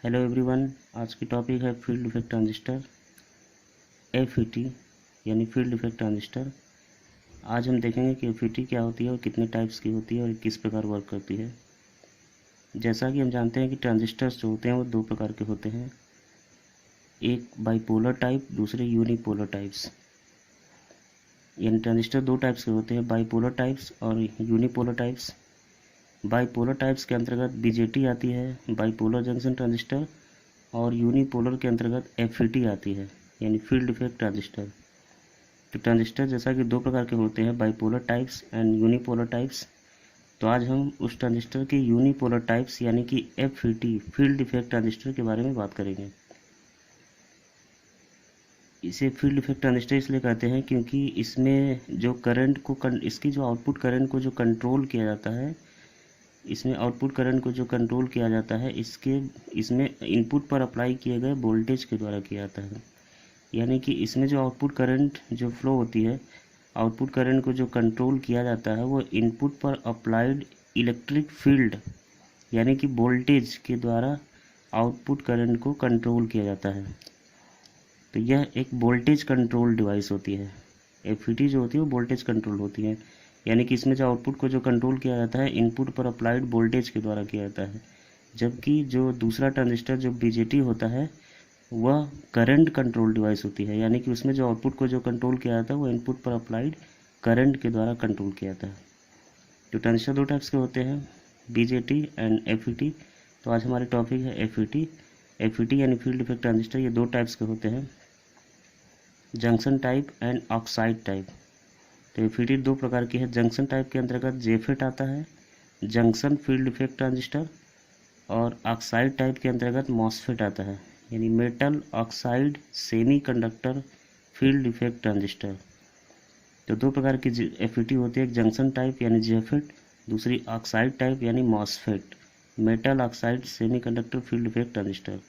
Hello everyone. आज की topic है फील्ड इफेक्ट ट्रांजिस्टर एफईटी यानी फील्ड इफेक्ट ट्रांजिस्टर। आज हम देखेंगे कि एफईटी क्या होती है और कितने टाइप्स की होती है और किस प्रकार वर्क करती है। जैसा कि हम जानते हैं कि ट्रांजिस्टर्स जो होते हैं वो दो प्रकार के होते हैं, एक बाईपोलर टाइप, दूसरे यूनिपोलर टाइप्स। यानी ट्रांजिस्टर दो टाइप्स के होते हैं, बाईपोलर टाइप्स और यूनिपोलर टाइप्स। बाईपोलर टाइप्स के अंतर्गत बीजेटी आती है, बाईपोलर जंक्शन ट्रांजिस्टर, और यूनिपोलर के अंतर्गत एफईटी आती है यानी फील्ड इफेक्ट ट्रांजिस्टर। तो ट्रांजिस्टर जैसा कि दो प्रकार के होते हैं, bipolar types and unipolar types. तो आज हम उस ट्रांजिस्टर के यूनिपोलर टाइप्स यानी कि एफईटी फील्ड इफेक्ट ट्रांजिस्टर के बारे में बात करेंगे। इसे फील्ड इफेक्ट ट्रांजिस्टर इसलिए कहते हैं क्योंकि इसमें जो करंट को इसकी जो आउटपुट करंट को जो कंट्रोल किया जाता है, इसमें आउटपुट करंट को जो कंट्रोल किया जाता है इसमें इनपुट पर अप्लाई किए गए वोल्टेज के द्वारा किया जाता है। यानी कि इसमें जो आउटपुट करंट जो फ्लो होती है, आउटपुट करंट को जो कंट्रोल किया जाता है वो इनपुट पर अप्लाइड इलेक्ट्रिक फील्ड यानी कि वोल्टेज के द्वारा आउटपुट करंट को कंट्रोल किया जाता है। तो यह एक वोल्टेज कंट्रोल डिवाइस होती है। एफईटी जो होती है वो वोल्टेज कंट्रोल होती है, यानी कि इसमें जो आउटपुट को जो कंट्रोल किया जाता है इनपुट पर अप्लाइड वोल्टेज के द्वारा किया जाता है, जबकि जो दूसरा ट्रांजिस्टर जो बीजेटी होता है वह करंट कंट्रोल डिवाइस होती है, यानी कि उसमें जो आउटपुट को जो कंट्रोल किया जाता है वो इनपुट पर अप्लाइड करंट के द्वारा कंट्रोल किया जाता है। तो ट्रांजिस्टर दो टाइप्स के होते हैं, बीजेटी एंड एफईटी। तो आज हमारी टॉपिक है एफईटी। एफईटी यानी फील्ड इफेक्ट ट्रांजिस्टर, ये दो टाइप्स के होते हैं, junction type and oxide type. तो एफईटी दो प्रकार की है। जंक्शन टाइप के अंतर्गत जेफेट आता है, जंक्शन फील्ड इफेक्ट ट्रांजिस्टर, और ऑक्साइड टाइप के अंतर्गत मॉसफेट आता है यानी metal oxide semiconductor field effect transistor. तो दो प्रकार की एफईटी होती है, एक जंक्शन टाइप यानी जेफेट, दूसरी ऑक्साइड टाइप यानी MOSFET, metal oxide semiconductor field effect transistor.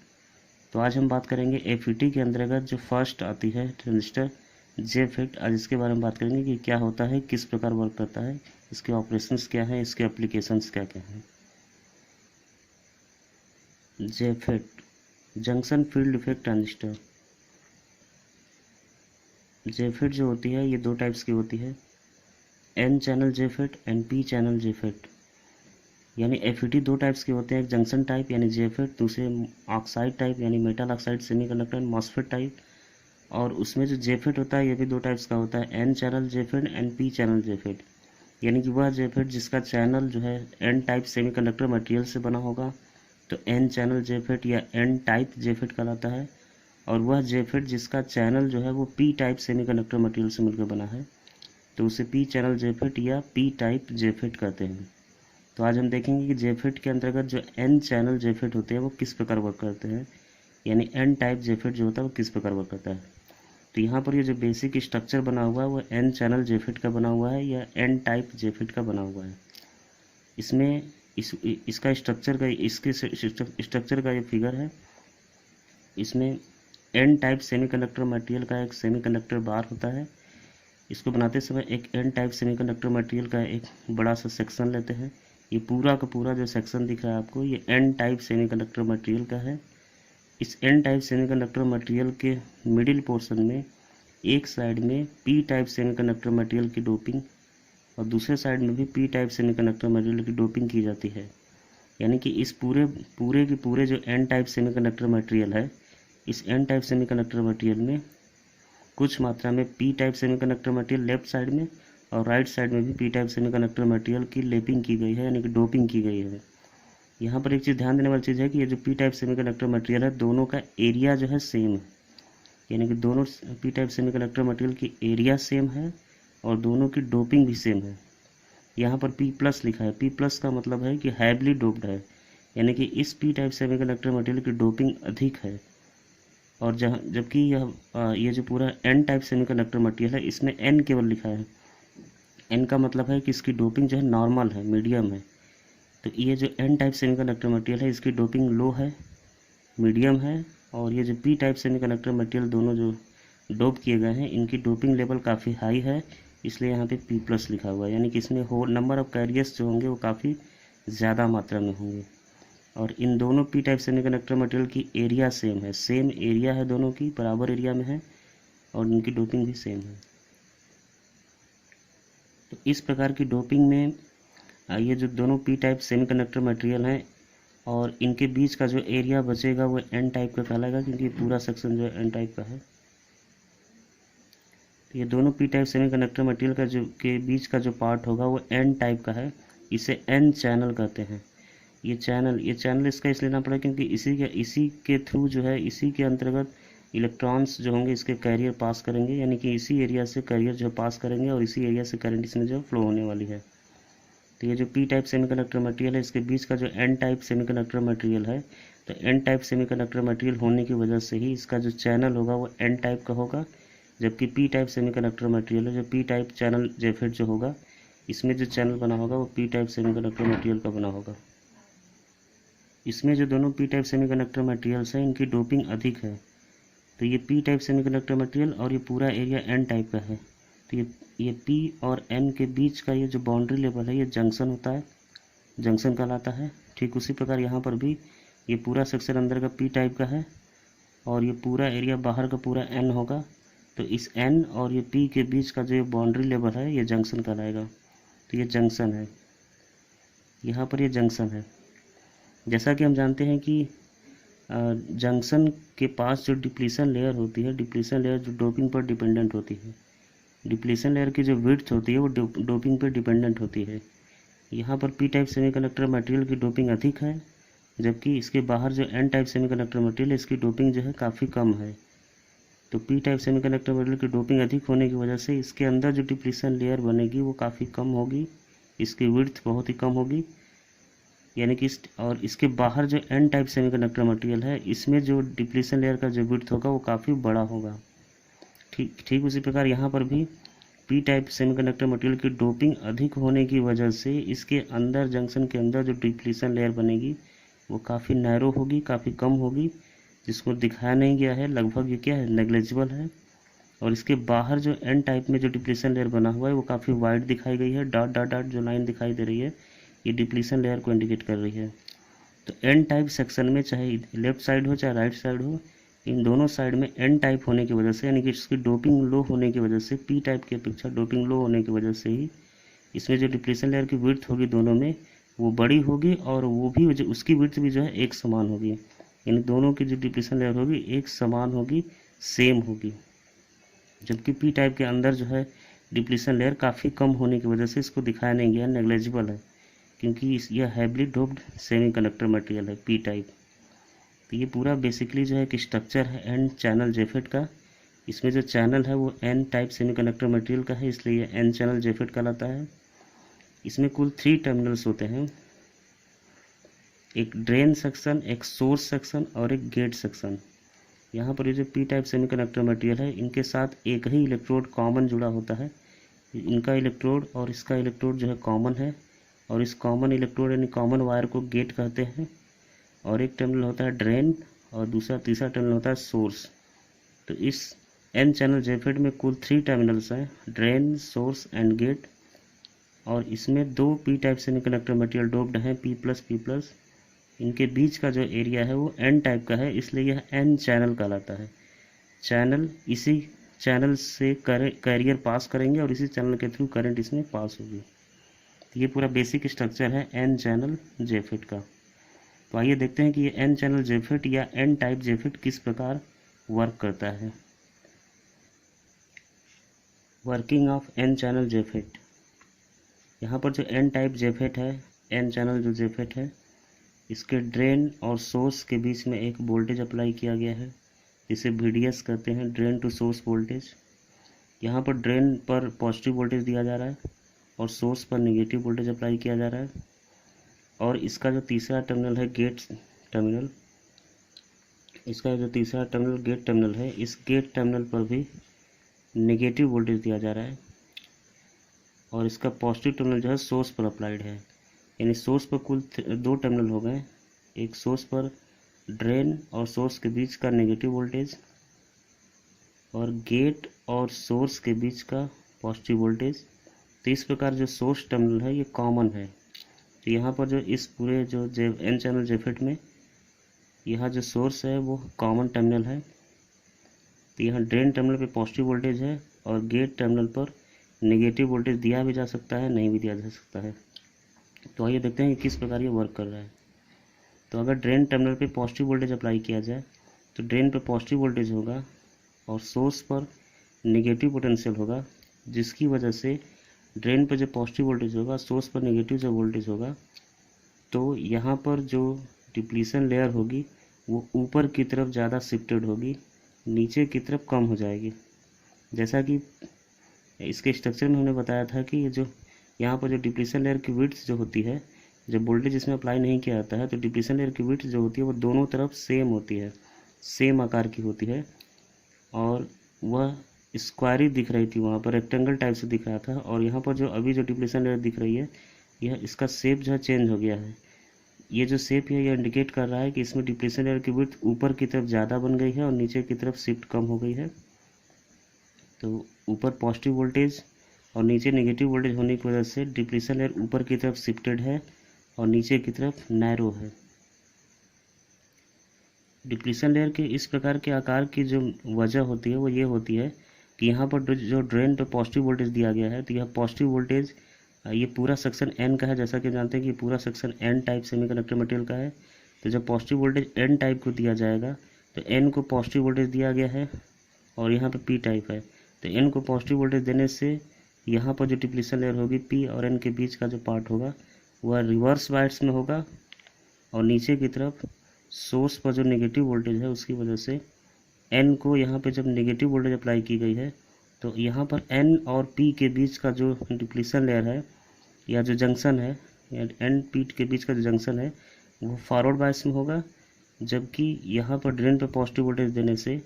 तो आज हम बात करेंगे एफईटी के अंतर्गत जो फर्स्ट आती है ट्रांजिस्टर जेफेट। आज इसके बारे में बात करेंगे कि क्या होता है, किस प्रकार वर्क करता है, इसके ऑपरेशंस क्या हैं, इसके एप्लीकेशंस क्या क्या हैं। JFET junction field effect transistor. JFET जो होती है ये दो टाइप्स की होती है, N channel JFET and P channel JFET. यानी एफईटी दो टाइप्स के होते हैं, एक जंक्शन टाइप यानी जेफेट, दूसरे ऑक्साइड टाइप यानी metal oxide semiconductor MOSFET type. और उसमें जो जेफेट होता है ये भी दो टाइप्स का होता है, N channel JFET and P channel JFET. यानी कि वह जेफेट जिसका चैनल जो है एन टाइप सेमीकंडक्टर मटेरियल से बना होगा तो एन चैनल जेफेट या एन टाइप जेफेट कहलाता है, और वह जेफेट जिसका चैनल जो है वो पी टाइप सेमीकंडक्टर मटेरियल से मिलकर बना है तो उसे पी चैनल जेफेट या पी टाइप जेफेट कहते हैं। तो आज हम देखेंगे कि जेफेट के अंतर्गत जो एन चैनल जेफेट होते हैं वो किस प्रकार वर्क करते हैं, यानी एन टाइप जेफेट जो होता है वो किस प्रकार वर्क करता है। तो यहाँ पर ये जो बेसिक स्ट्रक्चर बना हुआ है वो एन चैनल जेफेट का बना हुआ है या एन टाइप जेफेट का बना हुआ है। इसमें इसका स्ट्रक्चर का इसके स्ट्रक्चर का ये फिगर है। इसमें एन टाइप सेमीकंडक्टर मटेरियल का एक सेमीकंडक्टर बार होता है। इसको बनाते समय एक एन टाइप सेमीकंडक्टर मटेरियल का एक बड़ा सा सेक्शन लेते हैं। ये पूरा का पूरा जो सेक्शन दिख रहा है आपको ये एन टाइप सेमीकंडक्टर मटेरियल का है। इस एन टाइप सेमीकंडक्टर मटेरियल के मिडिल पोर्शन में एक साइड में पी टाइप सेमीकंडक्टर मटेरियल की डोपिंग और दूसरे साइड में भी पी टाइप सेमीकंडक्टर मटेरियल की डोपिंग की जाती है। यानी कि इस पूरे पूरे के पूरे जो एन टाइप सेमीकंडक्टर मटेरियल है, इस एन टाइप सेमीकंडक्टर मटेरियल में कुछ मात्रा में P type semiconductor material left side में और राइट साइड में भी पी टाइप सेमीकंडक्टर मटेरियल की लेपिंग की गई है यानी कि डोपिंग की गई है। यहाँ पर एक चीज़ ध्यान देने वाली चीज़ है कि ये जो पी टाइप सेमीकंडक्टर मटेरियल है दोनों का एरिया जो है सेम है, यानी कि दोनों पी टाइप सेमीकंडक्टर मटेरियल की एरिया सेम है और दोनों की डोपिंग भी सेम है। यहाँ पर P प्लस लिखा है, P प्लस का मतलब है कि हैवली डोप्ड है, यानी कि इस पी टाइप सेमीकंडक्टर मटेरियल की डोपिंग अधिक है। और जबकि ये जो पूरा एन टाइप सेमीकंडक्टर मटेरियल है इसमें N केवल लिखा है। N का मतलब है कि इसकी डोपिंग जो है नॉर्मल है, मीडियम है। तो ये जो एन टाइप सेमीकंडक्टर मटेरियल है इसकी डोपिंग लो है, मीडियम है, और ये जो पी टाइप सेमीकंडक्टर मटेरियल दोनों जो डोप किए गए हैं इनकी डोपिंग लेवल काफ़ी हाई है, इसलिए यहाँ पे P प्लस लिखा हुआ है। यानी कि इसमें नंबर ऑफ कैरियर्स जो होंगे वो काफ़ी ज़्यादा मात्रा में होंगे। और इन दोनों पी टाइप सेमीकंडक्टर मटेरियल की एरिया सेम है, सेम एरिया है, दोनों की बराबर एरिया में है और इनकी डोपिंग भी सेम है। तो इस प्रकार की डोपिंग में ये जो दोनों पी टाइप सेमीकंडक्टर मटेरियल हैं और इनके बीच का जो एरिया बचेगा वो एन टाइप का कहलाएगा, क्योंकि पूरा सेक्शन जो है एन टाइप का है। तो ये दोनों पी टाइप सेमीकंडक्टर मटेरियल का जो के बीच का जो पार्ट होगा वो एन टाइप का है, इसे एन चैनल कहते हैं। ये चैनल इसका इसलिए ना पड़ा क्योंकि इसी के थ्रू जो है, इसी के अंतर्गत इलेक्ट्रॉन्स जो होंगे इसके कैरियर पास करेंगे, यानी कि इसी एरिया से कैरियर जो पास करेंगे और इसी एरिया से करंट इसमें जो फ्लो होने वाली है। तो ये जो पी टाइप सेमीकंडक्टर मटेरियल है इसके बीच का जो एन टाइप सेमीकंडक्टर मटेरियल है, तो एन टाइप सेमीकंडक्टर मटेरियल होने की वजह से ही इसका जो चैनल होगा वो एन टाइप का होगा, जबकि पी टाइप सेमीकंडक्टर मटेरियल है, जो पी टाइप चैनल जेफेट जो होगा, इसमें जो चैनल बना होगा वो पी टाइप सेमीकंडक्टर मटेरियल का बना होगा। इसमें जो दोनों पी टाइप सेमीकंडक्टर मटेरियल्स हैं इनकी डोपिंग अधिक है। तो ये पी टाइप सेमीकंडक्टर मटेरियल और ये पूरा एरिया एन टाइप का है। तो ये पी और एन के बीच का ये जो बाउंड्री लेवल है ये जंक्शन होता है, जंक्शन कहलाता है। ठीक उसी प्रकार यहाँ पर भी ये पूरा सेक्शन अंदर का पी टाइप का है और ये पूरा एरिया बाहर का पूरा एन होगा। तो इस एन और ये पी के बीच का जो ये बाउंड्री लेवल है ये जंक्शन कहलाएगा। तो ये जंक्शन है, यहाँ पर ये जंक्शन है। जैसा कि हम जानते हैं कि जंक्शन के पास जो डिप्लीशन लेयर होती है, डिप्लीशन लेयर जो डोपिंग पर डिपेंडेंट होती है, डिप्लीशन लेयर की जो विड्थ होती है वो डोपिंग पर डिपेंडेंट होती है। यहाँ पर पी टाइप सेमीकंडक्टर मटेरियल की डोपिंग अधिक है, जबकि इसके बाहर जो एन टाइप सेमीकंडक्टर मटेरियल है इसकी डोपिंग जो है काफ़ी कम है। तो पी टाइप सेमीकंडक्टर मटेरियल की डोपिंग अधिक होने की वजह से इसके अंदर जो डिप्लीशन लेयर बनेगी वो काफ़ी कम होगी, इसकी विड्थ बहुत ही कम होगी, यानी कि और इसके बाहर जो एन टाइप सेमीकंडक्टर मटेरियल है इसमें जो डिप्लीशन लेयर का जो विड्थ होगा वो काफ़ी बड़ा होगा। ठीक उसी प्रकार यहाँ पर भी पी टाइप सेमीकंडक्टर मटेरियल की डोपिंग अधिक होने की वजह से इसके अंदर, जंक्शन के अंदर जो डिप्लीशन लेयर बनेगी वो काफ़ी नैरो होगी, काफ़ी कम होगी, जिसको दिखाया नहीं गया है, लगभग ये क्या है, नेग्लिजिबल है। और इसके बाहर जो एन टाइप में जो डिप्लीशन लेयर बना हुआ है वो काफ़ी वाइड दिखाई गई है, डॉट डॉट डॉट जो लाइन दिखाई दे रही है ये डिप्लीशन लेयर को इंडिकेट कर रही है। तो एन टाइप सेक्शन में चाहे लेफ्ट साइड हो चाहे राइट साइड हो, इन दोनों साइड में एन टाइप होने की वजह से, यानी कि इसकी डोपिंग लो होने की वजह से, पी टाइप की अपेक्षा डोपिंग लो होने की वजह से ही इसमें जो डिप्लीशन लेयर की विड्थ होगी दोनों में वो बड़ी होगी और वो भी जो उसकी विड्थ भी जो है एक समान होगी, यानी दोनों की जो डिप्लीशन लेयर होगी एक समान होगी, सेम होगी। जबकि पी टाइप के अंदर जो है डिप्लीशन लेयर काफ़ी कम होने की वजह से इसको दिखाया नहीं गया, नेग्लिजिबल है, क्योंकि यह हैवीली डोप्ड सेमीकंडक्टर मटेरियल है पी टाइप। तो ये पूरा बेसिकली जो है एक स्ट्रक्चर है एन चैनल जेफेट का। इसमें जो चैनल है वो एन टाइप सेमीकंडक्टर मटेरियल का है, इसलिए ये एन चैनल जेफेट कहलाता है। इसमें कुल 3 टर्मिनल्स होते हैं, एक ड्रेन सेक्शन, एक सोर्स सेक्शन और एक गेट सेक्शन। यहाँ पर ये जो पी टाइप सेमीकंडक्टर मटेरियल है इनके साथ एक ही इलेक्ट्रोड कॉमन जुड़ा होता है, इनका इलेक्ट्रोड और इसका इलेक्ट्रोड जो है कॉमन है, और इस कॉमन इलेक्ट्रोड यानी कॉमन वायर को गेट कहते हैं। और एक टर्मिनल होता है ड्रेन और तीसरा टर्मिनल होता है सोर्स। तो इस एन चैनल जेफेट में कुल 3 टर्मिनल्स हैं, ड्रेन, सोर्स एंड गेट। और इसमें 2 P type semiconductor material doped हैं, P+P+। इनके बीच का जो एरिया है वो एन टाइप का है, इसलिए यह एन चैनल कहलाता है। चैनल, इसी चैनल से कैरियर पास करेंगे और इसी चैनल के थ्रू करंट इसमें पास होगी। तो ये पूरा बेसिक स्ट्रक्चर है एन चैनल जेफेट का। तो आइए देखते हैं कि ये एन चैनल जेफेट या एन टाइप जेफेट किस प्रकार वर्क करता है। Working of N channel JFET. यहाँ पर जो एन टाइप जेफेट है, एन चैनल जो जेफेट है, इसके ड्रेन और सोर्स के बीच में एक वोल्टेज अप्लाई किया गया है, इसे VDS कहते हैं, ड्रेन टू सोर्स वोल्टेज। यहाँ पर ड्रेन पर पॉजिटिव वोल्टेज दिया जा रहा है और सोर्स पर नेगेटिव वोल्टेज अप्लाई किया जा रहा है। और इसका जो तीसरा टर्मिनल है गेट टर्मिनल, इसका जो तीसरा टर्मिनल गेट टर्मिनल है, इस गेट टर्मिनल पर भी नेगेटिव वोल्टेज दिया जा रहा है और इसका पॉजिटिव टर्मिनल जो है सोर्स पर अप्लाइड है। यानी सोर्स पर कुल 2 टर्मिनल हो गए, एक सोर्स पर ड्रेन और सोर्स के बीच का नेगेटिव वोल्टेज और गेट और सोर्स के बीच का पॉजिटिव वोल्टेज। तो इस प्रकार जो सोर्स टर्मिनल है ये कॉमन है, तो यहाँ पर जो इस पूरे जो एन चैनल जेफेट में यहाँ जो सोर्स है वो कॉमन टर्मिनल है। तो यहाँ ड्रेन टर्मिनल पे पॉजिटिव वोल्टेज है और गेट टर्मिनल पर नेगेटिव वोल्टेज दिया भी जा सकता है, नहीं भी दिया जा सकता है। तो आइए देखते हैं कि किस प्रकार ये वर्क कर रहा है। तो अगर ड्रेन टर्मिनल पे पॉजिटिव वोल्टेज अप्लाई किया जाए तो ड्रेन पे पॉजिटिव वोल्टेज होगा और सोर्स पर नेगेटिव पोटेंशियल होगा, जिसकी वजह से ड्रेन पर जो पॉजिटिव वोल्टेज होगा, सोर्स पर नेगेटिव जो वोल्टेज होगा, तो यहाँ पर जो डिप्लीशन लेयर होगी वो ऊपर की तरफ ज़्यादा शिफ्टेड होगी, नीचे की तरफ कम हो जाएगी। जैसा कि इसके स्ट्रक्चर में हमने बताया था कि जो यहाँ पर जो डिप्लीशन लेयर की विड्थ जो होती है, जब वोल्टेज इसमें अप्लाई नहीं किया जाता है तो डिप्लीशन लेयर की विड्थ जो होती है वो दोनों तरफ सेम होती है, सेम आकार की होती है और वह स्क्वायरी दिख रही थी, वहाँ पर रेक्टेंगल टाइप से दिख रहा था। और यहाँ पर जो अभी जो डिप्लीशन लेयर दिख रही है, यह इसका शेप जो है चेंज हो गया है। ये जो शेप है यह इंडिकेट कर रहा है कि इसमें डिप्लीशन लेयर की विड्थ ऊपर की तरफ ज़्यादा बन गई है और नीचे की तरफ शिफ्ट कम हो गई है। तो ऊपर पॉजिटिव वोल्टेज और नीचे नेगेटिव वोल्टेज होने की वजह से डिप्लीशन लेयर ऊपर की तरफ शिफ्टेड है और नीचे की तरफ नैरो है। डिप्लीशन लेयर के इस प्रकार के आकार की जो वजह होती है वो ये होती है कि यहाँ पर जो ड्रेन पे पॉजिटिव वोल्टेज दिया गया है, तो यह पॉजिटिव वोल्टेज ये पूरा सेक्शन एन का है। जैसा कि जानते हैं कि पूरा section N type semiconductor material का है। तो जब पॉजिटिव वोल्टेज एन टाइप को दिया जाएगा तो एन को पॉजिटिव वोल्टेज दिया गया है और यहाँ पे पी टाइप है। तो एन को पॉजिटिव वोल्टेज देने से यहाँ पर जो डिप्लीशन लेयर होगी पी और एन के बीच का जो पार्ट होगा वह रिवर्स बायस में होगा और नीचे की तरफ सोर्स पर जो नेगेटिव वोल्टेज है उसकी वजह से एन को यहाँ पे जब नेगेटिव वोल्टेज अप्लाई की गई है तो यहाँ पर एन और पी के बीच का जो डिप्लीशन लेयर है या जो जंक्शन है, या एन पी के बीच का जो जंक्शन है वो फॉरवर्ड बायस में होगा, जबकि यहाँ पर ड्रेन पे पॉजिटिव वोल्टेज देने से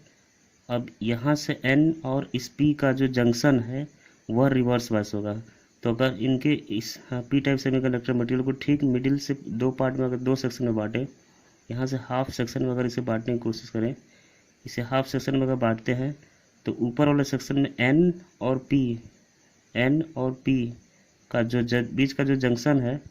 अब यहाँ से एन और इस पी का जो जंक्शन है वह रिवर्स बायस होगा। तो अगर इनके इस पी टाइप सेमीकंडक्टर मटेरियल को ठीक मिडिल से दो पार्ट में अगर दो सेक्शन में बांटें, यहाँ से हाफ सेक्शन में अगर इसे बांटने की कोशिश करें, इसे हाफ सेक्शन में अगर बांटते हैं तो ऊपर वाले सेक्शन में एन और पी का जो बीच का जो जंक्शन है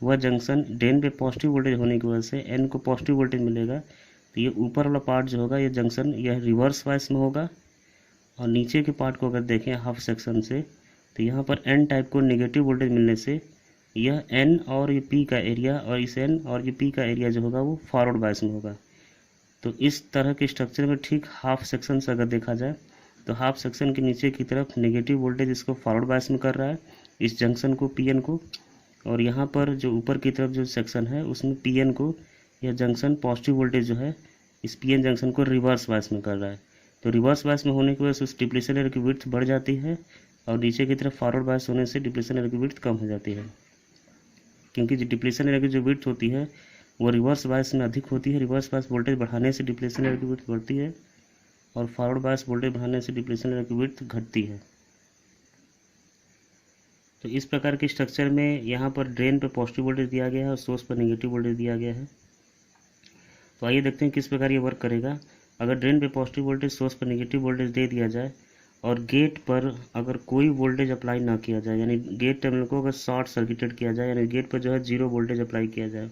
वह जंक्शन ड्रेन पे पॉजिटिव वोल्टेज होने की वजह से एन को पॉजिटिव वोल्टेज मिलेगा। तो ये ऊपर वाला पार्ट जो होगा ये जंक्शन यह रिवर्स बायस में होगा और नीचे के पार्ट को अगर देखें हाफ सेक्शन से तो यहाँ पर एन टाइप को नेगेटिव वोल्टेज मिलने से यह एन और ये पी का एरिया और इस एन और ये पी का एरिया जो होगा वो फॉरवर्ड बायस में होगा। तो इस तरह के स्ट्रक्चर में ठीक हाफ सेक्शन से अगर देखा जाए तो हाफ सेक्शन के नीचे की तरफ नेगेटिव वोल्टेज इसको फॉरवर्ड बायस में कर रहा है, इस जंक्शन को पीएन को, और यहाँ पर जो ऊपर की तरफ जो सेक्शन है उसमें पीएन को यह जंक्शन पॉजिटिव वोल्टेज जो है इस पीएन जंक्शन को रिवर्स बायस में कर रहा है। तो रिवर्स बायस में होने की वजह से उस डिप्लीशन लेयर की विड्थ बढ़ जाती है और नीचे की तरफ फॉरवर्ड बायस होने से डिप्लीशन लेयर की विड्थ कम हो जाती है, क्योंकि जो डिप्लीशन लेयर की जो विड्थ होती है वो रिवर्स बायस में अधिक होती है। रिवर्स बायस वोल्टेज बढ़ाने से डिप्लीशन लेयर की विड्थ बढ़ती है और फॉरवर्ड बायस वोल्टेज बढ़ाने से डिप्लीशन लेयर की विड्थ घटती है। तो इस प्रकार के स्ट्रक्चर में यहाँ पर ड्रेन पे पॉजिटिव वोल्टेज दिया गया है और सोर्स पर नेगेटिव वोल्टेज दिया गया है। तो आइए देखते हैं किस प्रकार ये वर्क करेगा। अगर ड्रेन पे पॉजिटिव वोल्टेज, सोर्स पर नेगेटिव वोल्टेज दे दिया जाए और गेट पर अगर कोई वोल्टेज अप्लाई ना किया जाए, यानी गेट टर्मिनल को अगर शॉर्ट सर्किटेड किया जाए, यानी गेट पर जो है जीरो वोल्टेज अप्लाई किया जाए।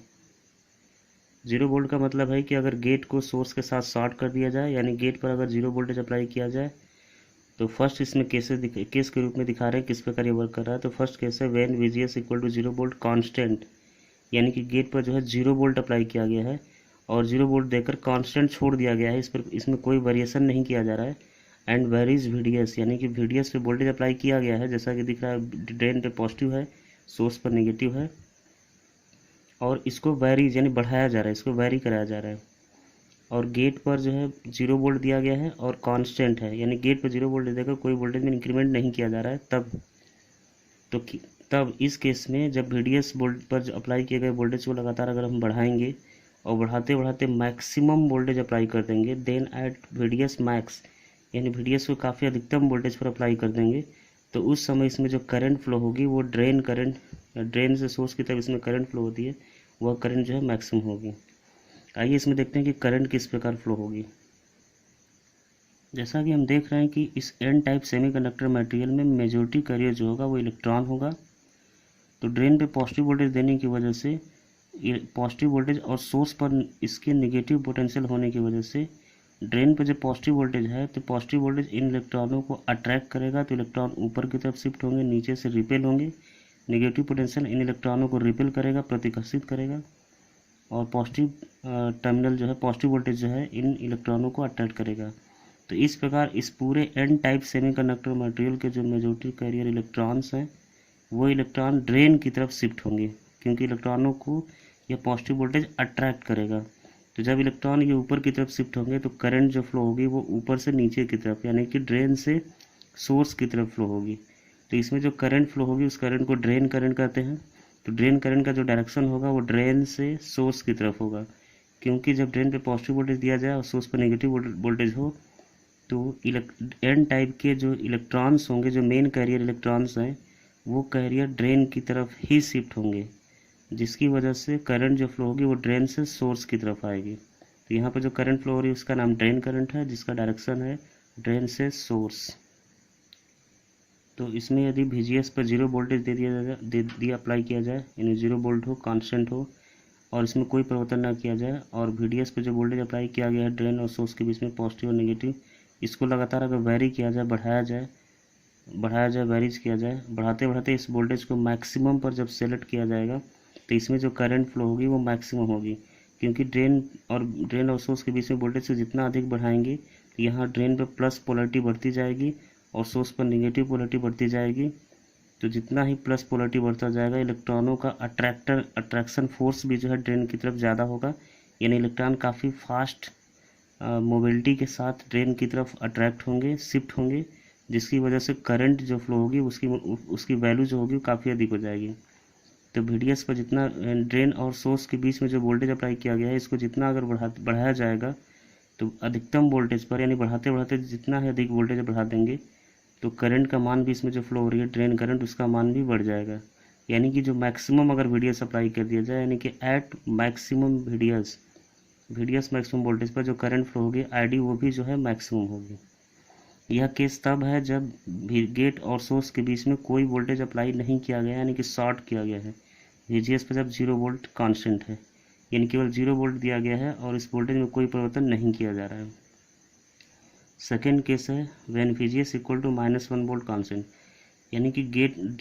जीरो वोल्ट का मतलब है कि अगर गेट को सोर्स के साथ शॉर्ट कर दिया जाए, यानी गेट पर अगर जीरो वोल्टेज अप्लाई किया जाए, तो फर्स्ट इसमें केस के रूप में दिखा रहे हैं किस प्रकार ये वर्क कर रहा है। तो फर्स्ट केस है when VGS equal to 0 volt constant, यानी कि गेट पर जो है 0 वोल्ट अप्लाई किया गया है और 0 वोल्ट देकर कांस्टेंट छोड़ दिया गया है, इसमें कोई वेरिएशन नहीं किया जा रहा है। एंड वेरीज VDS, यानी कि VDS पे वोल्टेज अप्लाई किया गया है, जैसा कि दिख रहा है ड्रेन पे पॉजिटिव है, सोर्स पर नेगेटिव है, और इसको वेरीज यानी बढ़ाया जा रहा है, इसको वेरी कराया जा रहा है। और गेट पर जो है 0 वोल्ट दिया गया है और कांस्टेंट है, यानी गेट पर 0 वोल्ट देकर कोई वोल्टेज में इंक्रीमेंट नहीं किया जा रहा है। तब इस केस में जब VDS वोल्ट पर अप्लाई किए गए वोल्टेज को लगातार अगर हम बढ़ाएंगे और बढ़ाते बढ़ाते मैक्सिमम वोल्टेज अप्लाई कर देंगे, देन एट VDS मैक्स, यानी VDS को काफ़ी अधिकतम वोल्टेज पर अप्लाई कर देंगे, तो उस समय इसमें जो करंट फ्लो होगी वो ड्रेन से सोर्स की तरफ इसमें करंट फ्लो होती है, वह करंट जो है मैक्सिमम होगी। आइए इसमें देखते हैं कि करंट किस प्रकार फ्लो होगी। जैसा कि हम देख रहे हैं कि इस एन टाइप सेमीकंडक्टर मटेरियल में मेजॉरिटी कैरियर जो होगा वो इलेक्ट्रॉन होगा। तो तो ड्रेन पे पॉजिटिव वोल्टेज देने की वजह से, पॉजिटिव वोल्टेज और सोर्स पर इसके नेगेटिव पोटेंशियल होने की वजह से ड्रेन पे जो पॉजिटिव वोल्टेज है, तो पॉजिटिव वोल्टेज इन इलेक्ट्रॉनों को अट्रैक्ट करेगा, तो इलेक्ट्रॉन ऊपर की तरफ शिफ्ट होंगे, नीचे से रिपेल होंगे। नेगेटिव पोटेंशियल इन इलेक्ट्रॉनों को रिपेल करेगा, प्रतिकर्षित करेगा, और पॉजिटिव टर्मिनल जो है, पॉजिटिव वोल्टेज जो है इन इलेक्ट्रॉनों को अट्रैक्ट करेगा। तो इस प्रकार इस पूरे एन टाइप सेमीकंडक्टर मटेरियल के जो मेजॉरिटी कैरियर इलेक्ट्रॉन्स हैं, वो इलेक्ट्रॉन ड्रेन की तरफ शिफ्ट होंगे, क्योंकि इलेक्ट्रॉनों को यह पॉजिटिव वोल्टेज अट्रैक्ट करेगा। तो जब इलेक्ट्रॉन ये ऊपर की तरफ शिफ्ट होंगे तो करंट जो फ्लो होगी वो ऊपर से नीचे की तरफ, यानी कि ड्रेन से सोर्स की तरफ फ्लो होगी। तो इसमें जो करंट फ्लो होगी उस करंट को ड्रेन करंट कहते हैं। तो ड्रेन करंट का जो डायरेक्शन होगा वो ड्रेन से सोर्स की तरफ होगा, क्योंकि जब ड्रेन पे पॉजिटिव वोल्टेज दिया जाए और सोर्स पर नेगेटिव वोल्टेज हो, तो एन टाइप के जो इलेक्ट्रॉन्स होंगे, जो मेन कैरियर इलेक्ट्रॉन्स हैं, वो कैरियर ड्रेन की तरफ ही शिफ्ट होंगे, जिसकी वजह से करंट जो फ्लो होगी वो ड्रेन से सोर्स की तरफ आएगी। तो यहाँ पर जो करंट फ्लो हो रही है उसका नाम ड्रेन करंट है, जिसका डायरेक्शन है ड्रेन से सोर्स। तो इसमें यदि VGS पर 0 वोल्टेज दे दिया अप्लाई किया जाए, यानी 0 वोल्ट हो, कांस्टेंट हो, और इसमें कोई परिवर्तन ना किया जाए, और VDS पर जो वोल्टेज अप्लाई किया गया है ड्रेन और सोर्स के बीच में, पॉजिटिव और नेगेटिव, इसको लगातार अगर वेरी किया जाए, बढ़ाया जाए, वेरीज किया जाए, बढ़ाते बढ़ाते इस वोल्टेज को मैक्सिमम पर जब सेलेक्ट किया जाएगा, तो इसमें जो करंट फ्लो होगी वो मैक्सिमम होगी, क्योंकि ड्रेन और सोर्स के बीच में वोल्टेज से जितना अधिक बढ़ाएंगे, तो यहाँ ड्रेन पर प्लस पोलरिटी बढ़ती जाएगी और सोर्स पर नेगेटिव पोलरिटी बढ़ती जाएगी। तो जितना ही प्लस पोलरिटी बढ़ता जाएगा, इलेक्ट्रॉनों का अट्रैक्शन फोर्स भी जो है ड्रेन की तरफ ज़्यादा होगा, यानी इलेक्ट्रॉन काफ़ी फास्ट मोबिलिटी के साथ ड्रेन की तरफ अट्रैक्ट होंगे, शिफ्ट होंगे, जिसकी वजह से करंट जो फ्लो होगी उसकी वैल्यू जो होगी वो काफ़ी अधिक हो जाएगी। तो VDS पर जितना ड्रेन और सोर्स के बीच में जो वोल्टेज अप्लाई किया गया है, इसको जितना अगर बढ़ाया जाएगा, तो अधिकतम वोल्टेज पर, यानी बढ़ाते बढ़ाते जितना ही अधिक वोल्टेज बढ़ा देंगे, तो करंट का मान भी, इसमें जो फ्लो हो रही है ड्रेन करंट, उसका मान भी बढ़ जाएगा। यानी कि जो मैक्सिमम अगर VDS अप्लाई कर दिया जाए, यानी कि at maximum VDS maximum voltage पर जो करंट फ्लो होगी ID वो भी जो है मैक्सिमम होगी। यह केस तब है जब गेट और सोर्स के बीच में कोई वोल्टेज अप्लाई नहीं किया गया, यानी कि शॉर्ट किया गया है। VGS पर जब 0 वोल्ट कांस्टेंट है, यानी केवल 0 वोल्ट दिया गया है और इस वोल्टेज में कोई परिवर्तन नहीं किया जा रहा है। सेकेंड केस है when VGS equal to -1 volt constant, यानी कि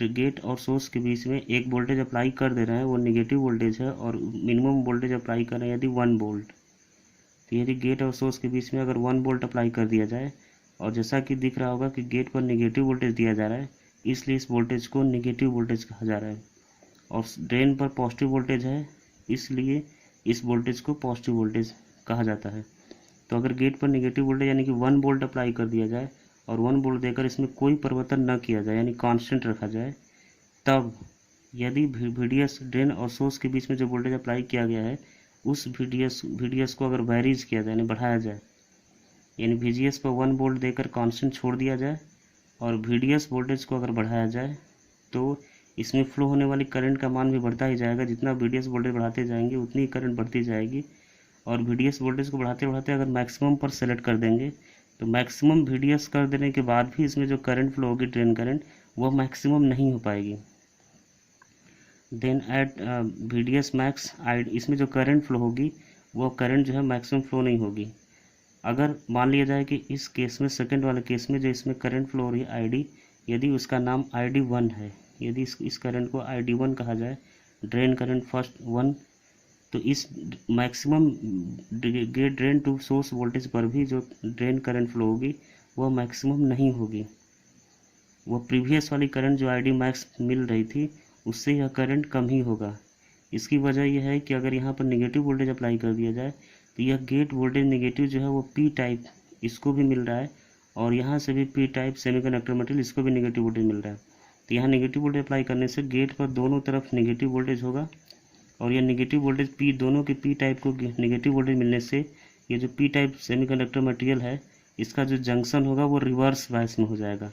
गेट और सोर्स के बीच में एक वोल्टेज अप्लाई कर दे रहे हैं, वो नेगेटिव वोल्टेज है, और मिनिमम वोल्टेज अप्लाई कर रहे हैं यदि 1 वोल्ट। तो यदि गेट और सोर्स के बीच में अगर 1 वोल्ट अप्लाई कर दिया जाए, और जैसा कि दिख रहा होगा कि गेट पर नेगेटिव वोल्टेज दिया जा रहा है, इसलिए इस वोल्टेज को नेगेटिव वोल्टेज कहा जा रहा है, और ड्रेन पर पॉजिटिव वोल्टेज है, इसलिए इस वोल्टेज को पॉजिटिव वोल्टेज कहा जाता है। तो अगर गेट पर नेगेटिव वोल्टेज यानी कि 1 वोल्ट अप्लाई कर दिया जाए और 1 वोल्ट देकर इसमें कोई परिवर्तन न किया जाए, यानी कांस्टेंट रखा जाए, तब यदि VDS ड्रेन और सोर्स के बीच में जो वोल्टेज अप्लाई किया गया है उस VDS को अगर वेरीज किया जाए, यानी बढ़ाया जाए, यानी VGS पर 1 वोल्ट देकर कांस्टेंट छोड़ दिया जाए और VDS वोल्टेज को अगर बढ़ाया जाए, तो इसमें फ्लो होने वाली करंट का मान भी बढ़ता ही जाएगा। जितना VDS वोल्टेज बढ़ाते जाएंगे उतनी ही करंट बढ़ती जाएगी, और VDS वोल्टेज को बढ़ाते बढ़ाते अगर मैक्सिमम पर सेलेक्ट कर देंगे, तो मैक्सिमम VDS कर देने के बाद भी इसमें जो करंट फ्लो होगी ड्रेन करंट, वह मैक्सिमम नहीं हो पाएगी। देन एट VDS मैक्स इसमें जो करंट फ्लो होगी वो करंट जो है मैक्सिमम फ्लो नहीं होगी। अगर मान लिया जाए कि इस केस में, सेकंड वाले केस में, जो इसमें करंट फ्लो हो रही है ID, यदि उसका नाम ID1 है, यदि इस करंट को ID1 कहा जाए, ड्रेन करंट फर्स्ट 1, तो इस maximum gate drain to source voltage पर भी जो ड्रेन करंट फ्लो होगी वह मैक्सिमम नहीं होगी, वह प्रीवियस वाली करंट जो ID मैक्स मिल रही थी उससे यह करंट कम ही होगा। इसकी वजह यह है कि अगर यहाँ पर नेगेटिव वोल्टेज अप्लाई कर दिया जाए, तो यह गेट वोल्टेज नेगेटिव जो है वो P टाइप इसको भी मिल रहा है, और यहाँ से भी P टाइप सेमीकंडक्टर मटेरियल इसको भी नेगेटिव वोल्टेज मिल रहा है। तो यहाँ नेगेटिव वोल्टेज अप्लाई करने से गेट पर दोनों तरफ नेगेटिव वोल्टेज होगा, और यह नेगेटिव वोल्टेज P, दोनों के P टाइप को नेगेटिव वोल्टेज मिलने से ये जो P टाइप सेमीकंडक्टर मटेरियल है इसका जो जंक्शन होगा वो रिवर्स बायस में हो जाएगा,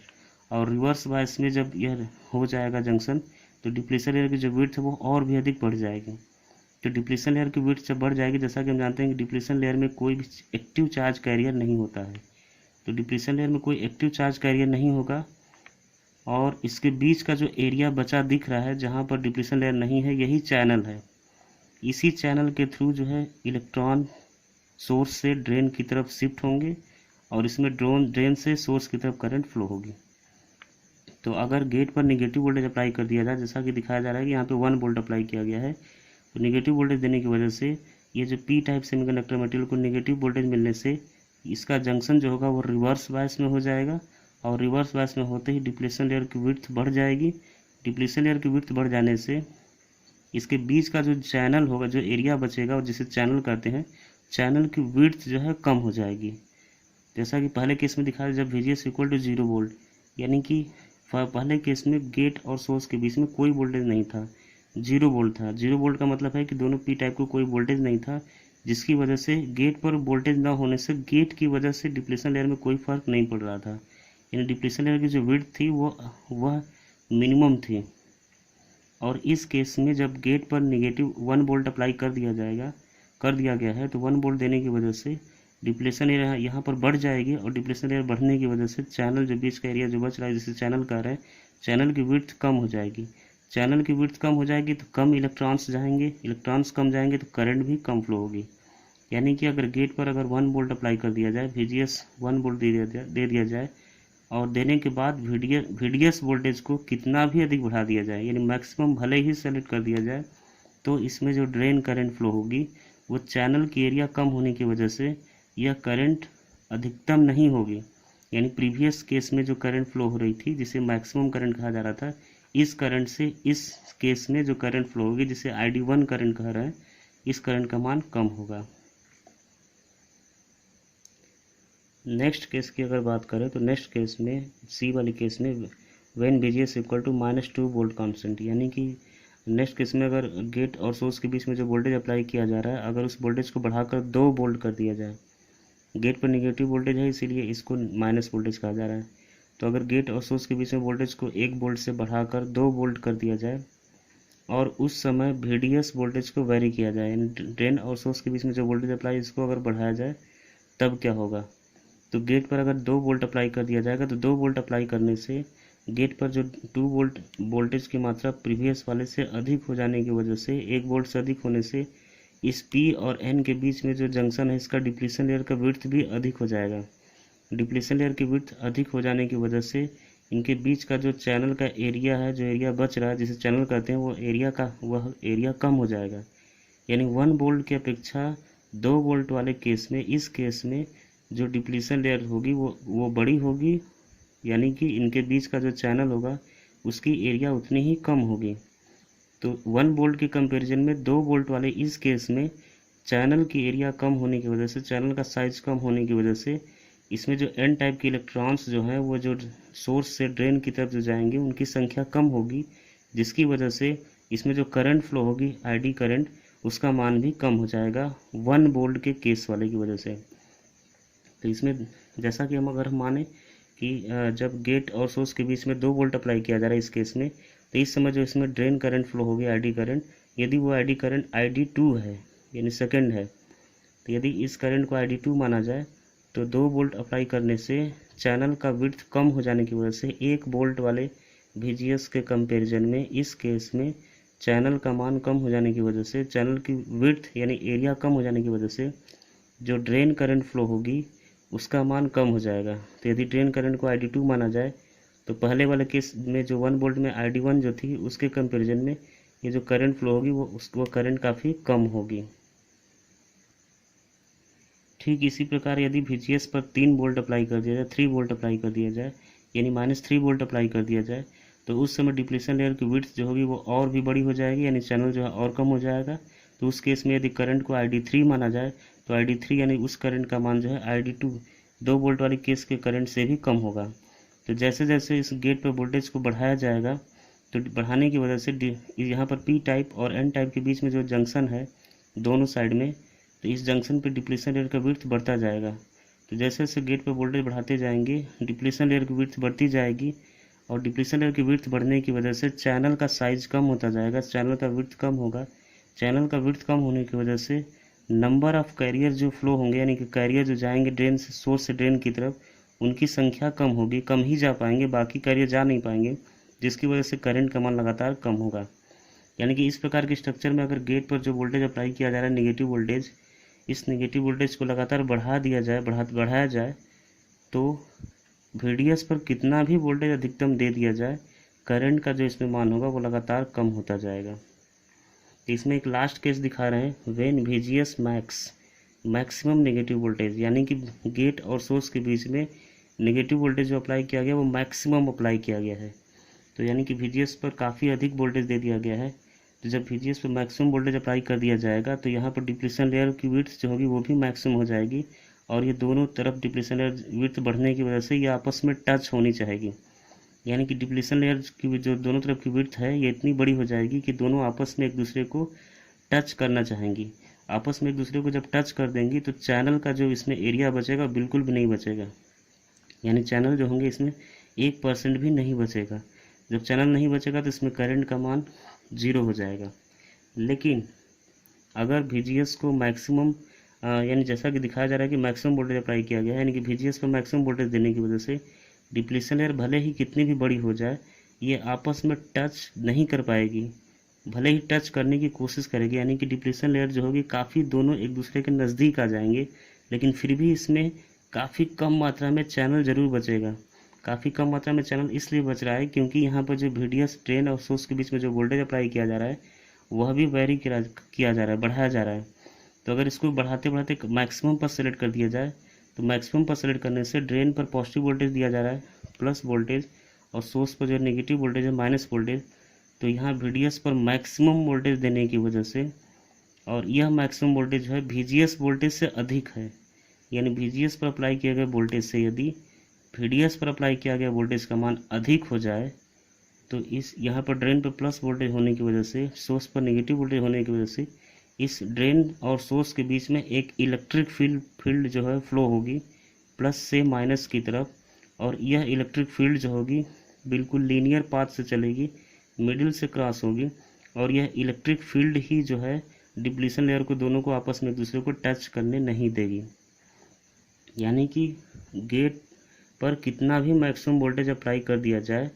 और रिवर्स बायस में जब यह हो जाएगा जंक्शन, तो डिप्लीशन लेयर की जो विड्थ है वो और भी अधिक बढ़ जाएगी। तो डिप्लीशन लेयर की विड्थ जब बढ़ जाएगी, जैसा कि हम जानते हैं कि डिप्लीशन लेयर में कोई भी एक्टिव चार्ज कैरियर नहीं होता है, तो डिप्लीशन लेयर में कोई एक्टिव चार्ज कैरियर नहीं होगा, और इसके बीच का जो एरिया बचा दिख रहा है जहाँ पर डिप्लीशन लेयर नहीं है, यही चैनल है। इसी चैनल के थ्रू जो है इलेक्ट्रॉन सोर्स से ड्रेन की तरफ शिफ्ट होंगे और इसमें ड्रेन से सोर्स की तरफ करंट फ्लो होगी। तो अगर गेट पर निगेटिव वोल्टेज अप्लाई कर दिया जाए, जैसा कि दिखाया जा रहा है कि यहाँ पे 1 वोल्ट अप्लाई किया गया है, तो निगेटिव वोल्टेज देने की वजह से ये जो पी टाइप सेमीकंडक्टर मटेरियल को निगेटिव वोल्टेज मिलने से इसका जंक्शन जो होगा वो रिवर्स बायस में हो जाएगा और रिवर्स बायस में होते ही डिप्लीशन लेयर की विड्थ बढ़ जाएगी। डिप्लीशन लेयर की विड्थ बढ़ जाने से इसके बीच का जो चैनल होगा, जो एरिया बचेगा और जिसे चैनल कहते हैं, चैनल की विड्थ जो है कम हो जाएगी। जैसा कि पहले केस में दिखाया, जब VGS इक्वल टू 0 वोल्ट, यानी कि पहले केस में गेट और सोर्स के बीच में कोई वोल्टेज नहीं था, 0 वोल्ट था। 0 वोल्ट का मतलब है कि दोनों पी टाइप को कोई वोल्टेज नहीं था, जिसकी वजह से गेट पर वोल्टेज ना होने से गेट की वजह से डिप्लीशन लेयर में कोई फर्क नहीं पड़ रहा था। यानी डिप्लीशन लेयर की जो विड्थ थी वह मिनिमम थी। और इस केस में जब गेट पर निगेटिव 1 वोल्ट अप्लाई कर दिया गया है, तो 1 वोल्ट देने की वजह से डिप्लीशन एरिया यहाँ पर बढ़ जाएगी और डिप्लीशन एरिया बढ़ने की वजह से चैनल जो बीच का एरिया जो बच रहा है, जिसे चैनल कह रहे हैं, चैनल की विड्थ कम हो जाएगी। चैनल की विड्थ कम हो जाएगी तो कम इलेक्ट्रॉन्स जाएंगे, इलेक्ट्रॉन्स कम जाएंगे तो करंट भी कम फ्लो होगी। यानी कि अगर गेट पर अगर 1 वोल्ट अप्लाई कर दिया जाए, VGS 1 वोल्ट दे दिया जाए और देने के बाद VDS वोल्टेज को कितना भी अधिक बढ़ा दिया जाए, यानी मैक्सिमम भले ही सेलेक्ट कर दिया जाए, तो इसमें जो ड्रेन करंट फ्लो होगी वो चैनल की एरिया कम होने की वजह से यह करंट अधिकतम नहीं होगी। यानी प्रीवियस केस में जो करंट फ्लो हो रही थी, जिसे मैक्सिमम करंट कहा जा रहा था, इस करंट से इस केस में जो करंट फ्लो होगी, जिसे ID1 करंट कह रहे हैं, इस करंट का मान कम होगा। नेक्स्ट केस की अगर बात करें तो नेक्स्ट केस में, सी वाली केस में, when VGS equal to -2 volt constant, यानी कि नेक्स्ट केस में अगर गेट और सोर्स के बीच में जो वोल्टेज अप्लाई किया जा रहा है, अगर उस वोल्टेज को बढ़ाकर 2 वोल्ट कर दिया जाए, गेट पर नेगेटिव वोल्टेज है इसीलिए इसको माइनस वोल्टेज कहा जा रहा है, तो अगर गेट और सोर्स के बीच में वोल्टेज को 1 वोल्ट से बढ़ाकर 2 वोल्ट कर दिया जाए और उस समय VDS वोल्टेज को वेरी किया जाए, यानी ड्रेन और सोर्स के बीच में जो वोल्टेज अप्लाई इसको अगर बढ़ाया जाए, तब क्या होगा। तो गेट पर अगर 2 वोल्ट अप्लाई कर दिया जाएगा तो 2 वोल्ट अप्लाई करने से गेट पर जो 2 वोल्ट वोल्टेज की मात्रा प्रीवियस वाले से अधिक हो जाने की वजह से, 1 वोल्ट से अधिक होने से इस P और N के बीच में जो जंक्शन है, इसका डिप्लीशन लेयर का विड्थ भी अधिक हो जाएगा। डिप्लीशन लेयर की विड्थ अधिक हो जाने की वजह से इनके बीच का जो चैनल का एरिया है, जो एरिया बच रहा है, जिसे चैनल कहते हैं, वह एरिया कम हो जाएगा। यानी 1 वोल्ट की अपेक्षा 2 वोल्ट वाले केस में, इस केस में जो डिप्लीशन लेयर होगी वो बड़ी होगी, यानी कि इनके बीच का जो चैनल होगा उसकी एरिया उतनी ही कम होगी। तो 1 वोल्ट के कंपैरिजन में 2 वोल्ट वाले इस केस में चैनल की एरिया कम होने की वजह से, चैनल का साइज कम होने की वजह से इसमें जो N टाइप के इलेक्ट्रॉन्स जो हैं वो जो सोर्स से ड्रेन की तरफ जो जाएंगे उनकी संख्या कम होगी, जिसकी वजह से इसमें जो करंट फ्लो होगी, ID करंट, उसका मान भी कम हो जाएगा 1 वोल्ट के केस वाले की वजह से। तो इसमें जैसा कि अगर हम माने कि जब गेट और सोर्स के बीच में 2 वोल्ट अप्लाई किया जा रहा है इस केस में, तो इस समय जो इसमें ड्रेन करंट फ्लो होगी, ID करंट, यदि वो ID करंट ID2 है, यानी सेकंड है, तो यदि इस करंट को ID2 माना जाए तो 2 वोल्ट अप्लाई करने से चैनल का विड्थ कम हो जाने की वजह से 1 वोल्ट वाले VGS के कंपैरिजन में इस केस में चैनल का मान कम हो जाने की वजह से, चैनल की विड्थ यानी एरिया कम हो जाने की वजह से जो ड्रेन करंट फ्लो होगी उसका मान कम हो जाएगा। तो यदि ड्रेन करंट को ID2 माना जाए तो पहले वाले केस में जो 1 वोल्ट में ID1 जो थी, उसके कंपैरिजन में ये जो करंट फ्लो होगी वो करंट काफ़ी कम होगी। ठीक इसी प्रकार यदि VGS पर 3 वोल्ट अप्लाई कर दिया जाए, 3 वोल्ट अप्लाई कर दिया जाए, यानी -3 वोल्ट अप्लाई कर दिया जाए, तो उस समय डिप्लीशन लेयर की विड्थ जो होगी वो और भी बड़ी हो जाएगी, यानी चैनल जो है और कम हो जाएगा। तो उस केस में यदि करंट को ID3 माना जाए तो ID3 यानी उस करंट का मान जो है ID2, 2 वोल्ट वाले केस के करंट से भी कम होगा। तो जैसे जैसे इस गेट पर वोल्टेज को बढ़ाया जाएगा, तो बढ़ाने की वजह से यहाँ पर P टाइप और N टाइप के बीच में जो जंक्शन है दोनों साइड में, तो इस जंक्शन पे डिप्लीशन लेयर का विड्थ बढ़ता जाएगा। तो जैसे जैसे गेट पर वोल्टेज बढ़ाते जाएंगे, डिप्लीशन लेयर की विड्थ बढ़ती जाएगी और डिप्लीशन लेयर की विड्थ बढ़ने की वजह से चैनल का साइज कम होता जाएगा, चैनल का विड्थ कम होगा। चैनल का विड्थ कम होने की वजह से नंबर ऑफ़ कैरियर जो फ्लो होंगे, यानी कि कैरियर जो जाएंगे ड्रेन से, सोर्स से ड्रेन की तरफ, उनकी संख्या कम होगी, कम ही जा पाएंगे, बाकी कैरियर जा नहीं पाएंगे, जिसकी वजह से करंट का मान लगातार कम होगा। यानी कि इस प्रकार के स्ट्रक्चर में अगर गेट पर जो वोल्टेज अप्लाई किया जा रहा है नेगेटिव वोल्टेज, इस नेगेटिव वोल्टेज को लगातार बढ़ा दिया जाए, बढ़ाया जाए, तो VDS पर कितना भी वोल्टेज अधिकतम दे दिया जाए, करंट का जो इसमें मान होगा वो लगातार कम होता जाएगा। तो इसमें एक लास्ट केस दिखा रहे हैं, when VGS maximum negative voltage, यानी कि गेट और सोर्स के बीच में नेगेटिव वोल्टेज जो अप्लाई किया गया वो मैक्सिमम अप्लाई किया गया है। तो यानी कि VGS पर काफ़ी अधिक वोल्टेज दे दिया गया है। तो जब VGS पर मैक्सिमम वोल्टेज अप्लाई कर दिया जाएगा तो यहाँ पर डिप्लीशन लेयर की विड्थ जो होगी वो भी मैक्सिमम हो जाएगी, और ये दोनों तरफ डिप्लीशन लेयर विड्थ बढ़ने की वजह से ये आपस में टच होनी चाहिए। यानी कि डिप्लीशन लेयर की जो दोनों तरफ की विड्थ है ये इतनी बड़ी हो जाएगी कि दोनों आपस में एक दूसरे को टच करना चाहेंगी। आपस में एक दूसरे को जब टच कर देंगी तो चैनल का जो इसमें एरिया बचेगा बिल्कुल भी नहीं बचेगा, यानी चैनल जो होंगे इसमें 1% भी नहीं बचेगा। जब चैनल नहीं बचेगा तो इसमें करंट का मान 0 हो जाएगा। लेकिन अगर VGS को मैक्सिमम यानी जैसा कि दिखाया जा रहा है कि मैक्सिमम वोल्टेज अप्लाई किया गया है, यानी कि VGS पर मैक्सिमम वोल्टेज देने की वजह से डिप्लीशन लेयर भले ही कितनी भी बड़ी हो जाए ये आपस में टच नहीं कर पाएगी, भले ही टच करने की कोशिश करेगी, यानी कि डिप्लीशन लेयर जो होगी काफ़ी दोनों एक दूसरे के नज़दीक आ जाएंगे, लेकिन फिर भी इसमें काफ़ी कम मात्रा में चैनल ज़रूर बचेगा। काफ़ी कम मात्रा में चैनल इसलिए बच रहा है क्योंकि यहाँ पर जो VDS ड्रेन और सोर्स के बीच में जो वोल्टेज अप्लाई किया जा रहा है वह भी वेरी किया जा रहा है, बढ़ाया जा रहा है। तो अगर इसको बढ़ाते बढ़ाते मैक्सिमम पर सेलेक्ट कर दिया जाए तो मैक्सिमम पर सेलेक्ट करने से ड्रेन पर पॉजिटिव वोल्टेज दिया जा रहा है प्लस वोल्टेज, और सोर्स पर जो नेगेटिव वोल्टेज है माइनस वोल्टेज। तो यहाँ VDS पर मैक्सिमम वोल्टेज देने की वजह से, और यह मैक्सिमम वोल्टेज जो है VGS वोल्टेज से अधिक है, यानी VGS पर अप्लाई किए गए वोल्टेज से यदि VDS पर अप्लाई किया गया वोल्टेज का मान अधिक हो जाए तो इस यहाँ पर ड्रेन पर प्लस वोल्टेज होने की वजह से, सोर्स पर नेगेटिव वोल्टेज होने की वजह से इस ड्रेन और सोर्स के बीच में एक इलेक्ट्रिक फील्ड जो है फ्लो होगी प्लस से माइनस की तरफ, और यह इलेक्ट्रिक फील्ड जो होगी बिल्कुल लीनियर पाथ से चलेगी, मिडिल से क्रॉस होगी, और यह इलेक्ट्रिक फील्ड ही जो है डिप्लीशन लेयर को दोनों को आपस में एक दूसरे को टच करने नहीं देगी। यानी कि गेट पर कितना भी मैक्सिमम वोल्टेज अप्लाई कर दिया जाए,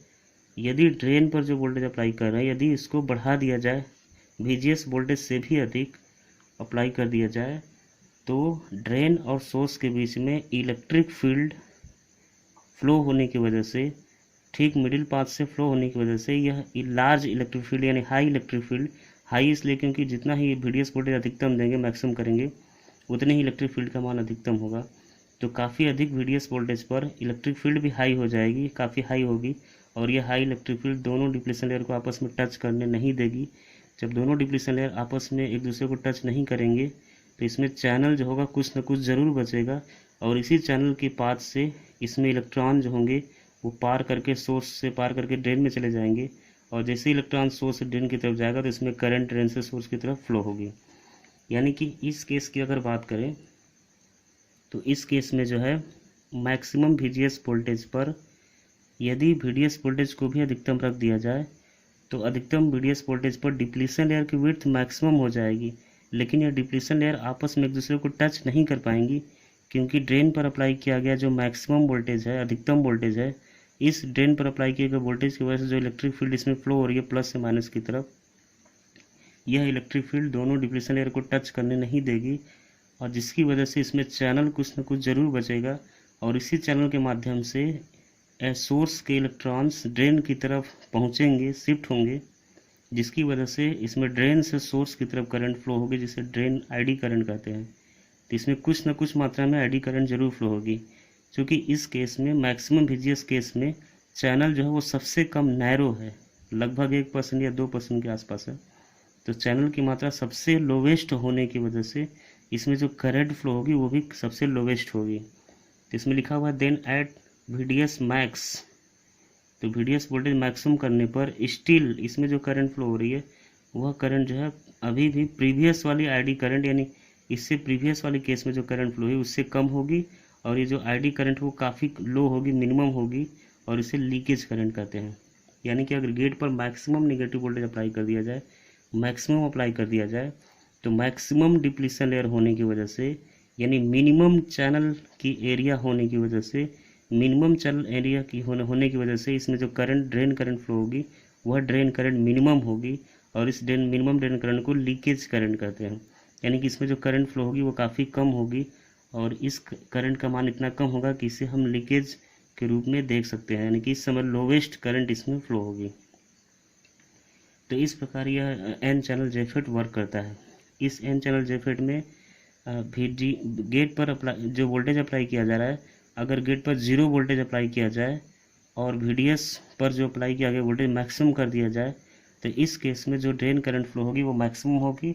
यदि ड्रेन पर जो वोल्टेज अप्लाई कर रहे हैं यदि इसको बढ़ा दिया जाए, VGS वोल्टेज से भी अधिक अप्लाई कर दिया जाए, तो ड्रेन और सोर्स के बीच में इलेक्ट्रिक फील्ड फ्लो होने की वजह से, ठीक मिडिल पाथ से फ्लो होने की वजह से यह लार्ज इलेक्ट्रिक फील्ड यानी हाई इलेक्ट्रिक फील्ड, हाई इसलिए क्योंकि जितना ही VDS वोल्टेज अधिकतम देंगे मैक्सिमम करेंगे उतने ही इलेक्ट्रिक फील्ड का मान अधिकतम होगा। तो काफ़ी अधिक VDS वोल्टेज पर इलेक्ट्रिक फील्ड भी हाई हो जाएगी, काफ़ी हाई होगी, और यह हाई इलेक्ट्रिक फील्ड दोनों डिप्लीशन लेयर को आपस में टच करने नहीं देगी। जब दोनों डिप्लीशन लेयर आपस में एक दूसरे को टच नहीं करेंगे तो इसमें चैनल जो होगा कुछ न कुछ ज़रूर बचेगा, और इसी चैनल के पाथ से इसमें इलेक्ट्रॉन जो होंगे वो पार करके सोर्स से पार करके ड्रेन में चले जाएंगे, और जैसे इलेक्ट्रॉन सोर्स से ड्रेन की तरफ जाएगा तो इसमें करंट ड्रेन से सोर्स की तरफ फ्लो होगी। यानी कि इस केस की अगर बात करें तो इस केस में जो है मैक्सिमम VGS वोल्टेज पर यदि VDS वोल्टेज को भी अधिकतम रख दिया जाए तो अधिकतम VDS वोल्टेज पर डिप्लीशन लेयर की विड्थ मैक्सिमम हो जाएगी, लेकिन यह डिप्लीशन लेयर आपस में एक दूसरे को टच नहीं कर पाएंगी क्योंकि ड्रेन पर अप्लाई किया गया जो मैक्सिमम वोल्टेज है, अधिकतम वोल्टेज है, इस ड्रेन पर अप्लाई किए गए वोल्टेज की वजह से जो इलेक्ट्रिक फील्ड इसमें फ्लो हो रही है प्लस से माइनस की तरफ, यह इलेक्ट्रिक फील्ड दोनों डिप्लीशन लेयर को टच करने नहीं देगी, और जिसकी वजह से इसमें चैनल कुछ न कुछ ज़रूर बचेगा, और इसी चैनल के माध्यम से सोर्स के इलेक्ट्रॉन्स ड्रेन की तरफ पहुंचेंगे, शिफ्ट होंगे, जिसकी वजह से इसमें ड्रेन से सोर्स की तरफ करंट फ्लो होगी, जिसे ड्रेन ID करंट कहते हैं। तो इसमें कुछ न कुछ मात्रा में ID करंट जरूर फ्लो होगी, क्योंकि इस केस में मैक्सिमम VGS केस में चैनल जो है वो सबसे कम नैरो है, लगभग 1% या 2% के आसपास है। तो चैनल की मात्रा सबसे लोवेस्ट होने की वजह से इसमें जो करंट फ्लो होगी वो भी सबसे लोवेस्ट होगी। तो इसमें लिखा हुआ है देन एट VDS मैक्स, तो VDS वोल्टेज मैक्सिमम करने पर स्टिल इसमें जो करंट फ्लो हो रही है वह करंट जो है अभी भी प्रीवियस वाली ID करंट यानी इससे प्रीवियस वाली केस में जो करंट फ्लो है उससे कम होगी, और ये जो ID करंट वो काफ़ी लो होगी, मिनिमम होगी, और इसे लीकेज करंट कहते हैं। यानी कि अगर गेट पर मैक्सिमम नेगेटिव वोल्टेज अप्लाई कर दिया जाए, मैक्सिमम अप्लाई कर दिया जाए, तो मैक्सिमम डिप्लीशन लेयर होने की वजह से यानी मिनिमम चैनल की एरिया होने की वजह से मिनिमम चैनल एरिया की होने की वजह से इसमें जो करंट ड्रेन करंट फ्लो होगी वह ड्रेन करंट मिनिमम होगी, और इस मिनिमम ड्रेन करंट को लीकेज करंट कहते हैं। यानी कि इसमें जो करंट फ्लो होगी वो काफ़ी कम होगी, और इस करंट का मान इतना कम होगा कि इसे हम लीकेज के रूप में देख सकते हैं, यानी कि इस समय लोवेस्ट करंट इसमें फ्लो होगी। तो इस प्रकार यह एन चैनल जेफेट वर्क करता है। इस एन चैनल जेफेट में गेट पर अप्लाई जो वोल्टेज अप्लाई किया जा रहा है, अगर गेट पर 0 वोल्टेज अप्लाई किया जाए और VDS पर जो अप्लाई किया गया वोल्टेज मैक्सिमम कर दिया जाए, तो इस केस में जो ड्रेन करंट फ्लो होगी वो मैक्सिमम होगी,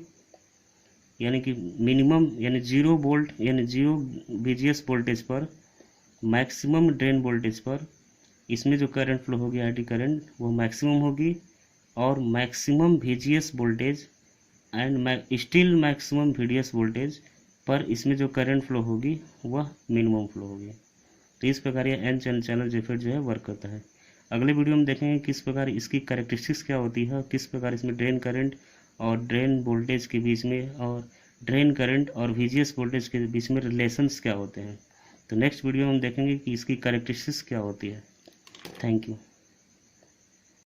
यानी कि मिनिमम यानी 0 वोल्ट यानी 0 VGS वोल्टेज पर मैक्सिमम ड्रेन वोल्टेज पर इसमें जो करंट फ्लो होगी आईटी करंट वो मैक्सिमम होगी, और maximum VGS voltage and still maximum VDS voltage पर इसमें जो करंट फ्लो होगी वह मिनिमम फ्लो होगी। तो इस प्रकार यह एन चैनल जेफेट जो है वर्क करता है। अगले वीडियो में देखेंगे किस प्रकार इसकी कैरेक्टरिस्टिक्स क्या होती है, किस प्रकार इसमें ड्रेन करंट और ड्रेन वोल्टेज के बीच में और ड्रेन करंट और VGS वोल्टेज के बीच में रिलेशंस क्या होते हैं। तो नेक्स्ट वीडियो में हम देखेंगे कि इसकी कैरेक्टरिस्टिक्स क्या होती है। Thank you.